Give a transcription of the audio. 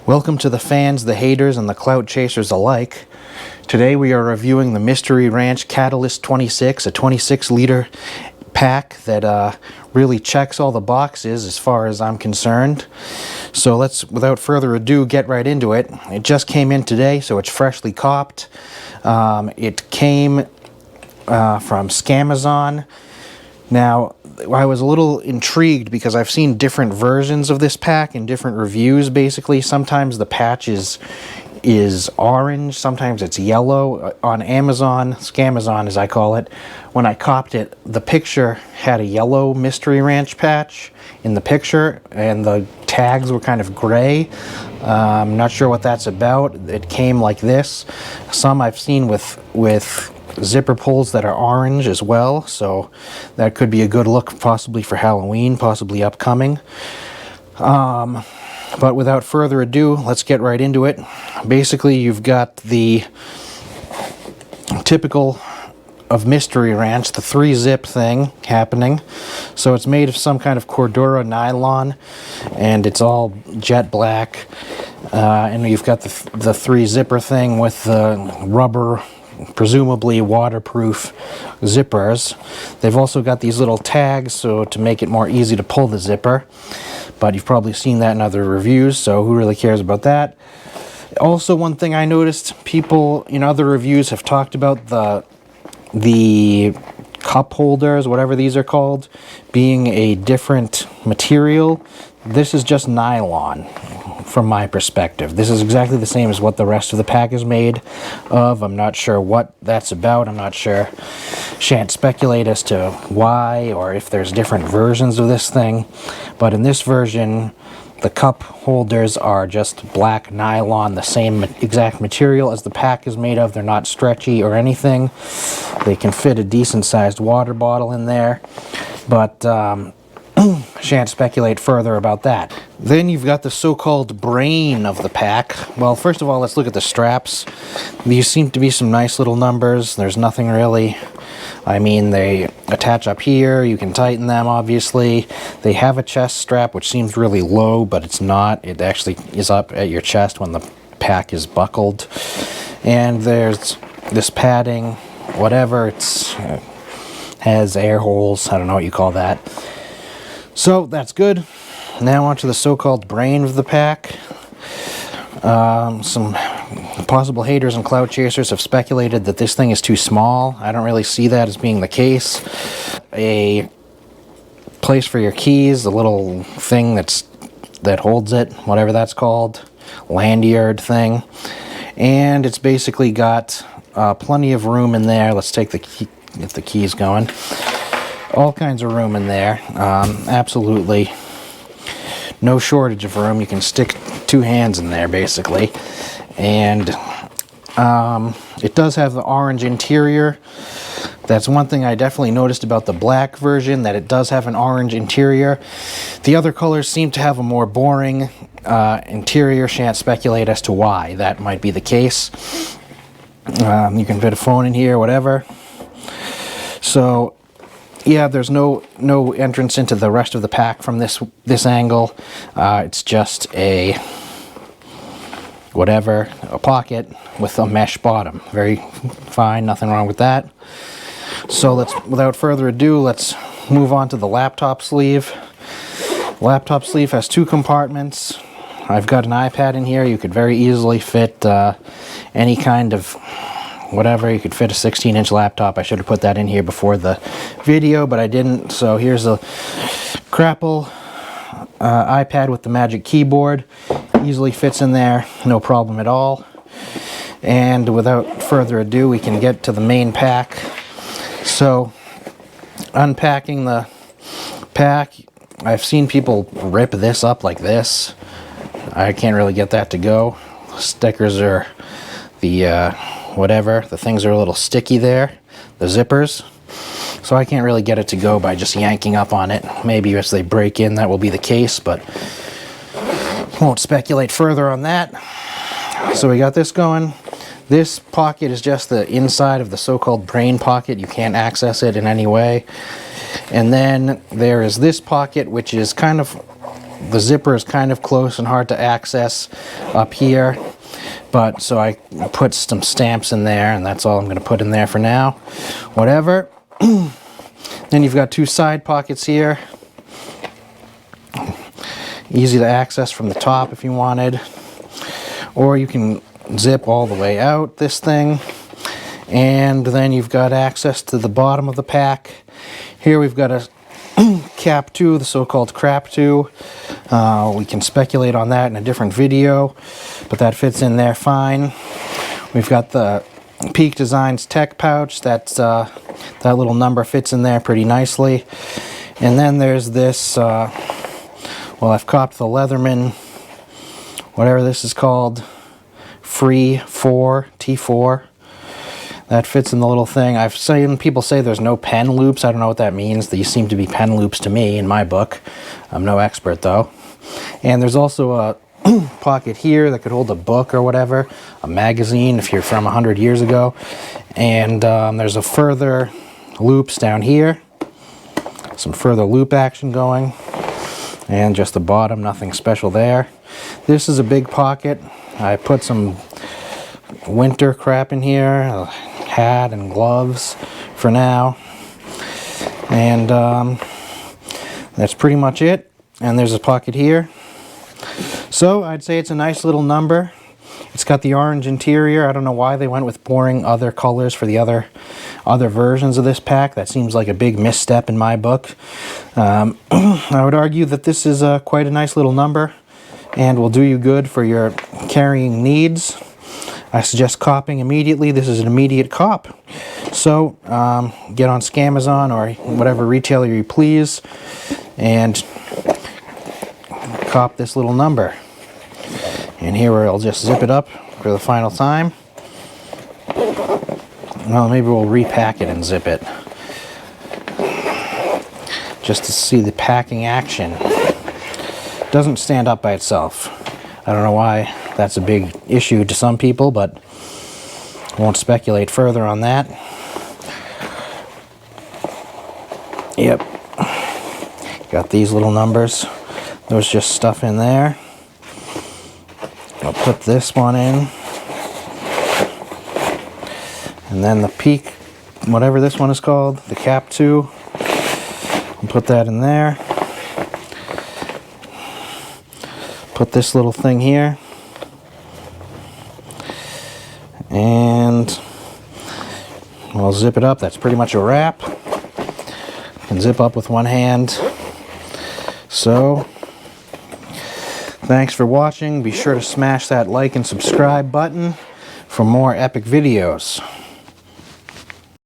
Welcome to the fans, the haters, and the clout chasers alike. Today we are reviewing the Mystery Ranch Catalyst 26, a 26-liter pack that really checks all the boxes as far as I'm concerned. So let's, without further ado, get right into it. It just came in today, so it's freshly copped. It came from Scamazon. Now, I was a little intrigued because I've seen different versions of this pack and different reviews, basically. Sometimes the patch is orange, sometimes it's yellow. On Amazon, Scamazon as I call it, when I copped it, the picture had a yellow Mystery Ranch patch in the picture, and the tags were kind of gray. I'm not sure what that's about. It came like this. Some I've seen with zipper pulls that are orange as well, so that could be a good look possibly for Halloween, possibly upcoming. But without further ado, let's get right into it. Basically, you've got the typical of Mystery Ranch, the 3-zip thing happening. So it's made of some kind of Cordura nylon, and it's all jet black. And you've got the 3-zipper thing with the rubber, presumably waterproof zippers. They've also got these little tags so to make it more easy to pull the zipper, but you've probably seen that in other reviews, so who really cares about that? Also, one thing I noticed, people in other reviews have talked about the cup holders, whatever these are called, being a different material. This is just nylon from my perspective. This is exactly the same as what the rest of the pack is made of. I'm not sure what that's about. I'm not sure. Shan't speculate as to why or if there's different versions of this thing. But in this version, the cup holders are just black nylon, the same exact material as the pack is made of. They're not stretchy or anything. They can fit a decent-sized water bottle in there. But shan't speculate further about that. Then you've got the so-called brain of the pack. Well, first of all, let's look at the straps. These seem to be some nice little numbers. There's nothing really. I mean, they attach up here. You can tighten them, obviously. They have a chest strap, which seems really low, but it's not. It actually is up at your chest when the pack is buckled. And there's this padding, whatever. It's has air holes. I don't know what you call that. So that's good. Now onto the so-called brain of the pack. Some possible haters and clout chasers have speculated that this thing is too small. I don't really see that as being the case. A place for your keys, the little thing that holds it, whatever that's called, lanyard thing. And it's basically got plenty of room in there. Let's take the key, get the keys going. All kinds of room in there. Absolutely no shortage of room. You can stick 2 hands in there, basically. And it does have the orange interior. That's one thing I definitely noticed about the black version, that it does have an orange interior. The other colors seem to have a more boring interior. Shan't speculate as to why that might be the case. You can fit a phone in here, whatever. So yeah, there's no entrance into the rest of the pack from this angle. It's just a pocket with a mesh bottom. Very fine, nothing wrong with that. So without further ado, let's move on to the laptop sleeve. Laptop sleeve has 2 compartments. I've got an iPad in here. You could very easily fit any kind of whatever. You could fit a 16-inch laptop. I should have put that in here before the video, but I didn't. So here's a Crapple iPad with the Magic Keyboard. Easily fits in there, no problem at all. And without further ado, we can get to the main pack. So, unpacking the pack, I've seen people rip this up like this. I can't really get that to go. Stickers are the the things are a little sticky there, the zippers, so I can't really get it to go by just yanking up on it. Maybe as they break in that will be the case, but won't speculate further on that. So we got this going. This pocket is just the inside of the so-called brain pocket. You can't access it in any way. And then there is this pocket, which is kind of the zipper is kind of close and hard to access up here, but so I put some stamps in there, and that's all I'm going to put in there for now. Whatever. Then you've got two side pockets here. Easy to access from the top if you wanted, or you can zip all the way out this thing. And then you've got access to the bottom of the pack. Here we've got a CAP2, the so-called CAP2. We can speculate on that in a different video, but that fits in there fine. We've got the Peak Designs tech pouch. That little number fits in there pretty nicely. And then there's this, well, I've copped the Leatherman, whatever this is called, Free T4. That fits in the little thing. I've seen people say there's no pen loops. I don't know what that means. These seem to be pen loops to me in my book. I'm no expert though. And there's also a pocket here that could hold a book or whatever, a magazine if you're from 100 years ago. And there's a further loops down here. Some further loop action going. And just the bottom, nothing special there. This is a big pocket. I put some winter crap in here, a hat and gloves for now, and that's pretty much it. And there's a pocket here. So I'd say it's a nice little number. It's got the orange interior. I don't know why they went with boring other colors for the other versions of this pack. That seems like a big misstep in my book. I would argue that this is quite a nice little number and will do you good for your carrying needs. I suggest copping immediately. This is an immediate cop. So get on Scamazon or whatever retailer you please and cop this little number. And here I'll just zip it up for the final time. Well, maybe we'll repack it and zip it, just to see the packing action. It doesn't stand up by itself. I don't know why that's a big issue to some people, but I won't speculate further on that. Yep. Got these little numbers. There's just stuff in there. I'll put this one in. And then the Peak, whatever this one is called, the CAP2. I'll put that in there. Put this little thing here. And I'll zip it up. That's pretty much a wrap. You can zip up with one hand. So, thanks for watching. Be sure to smash that like and subscribe button for more epic videos.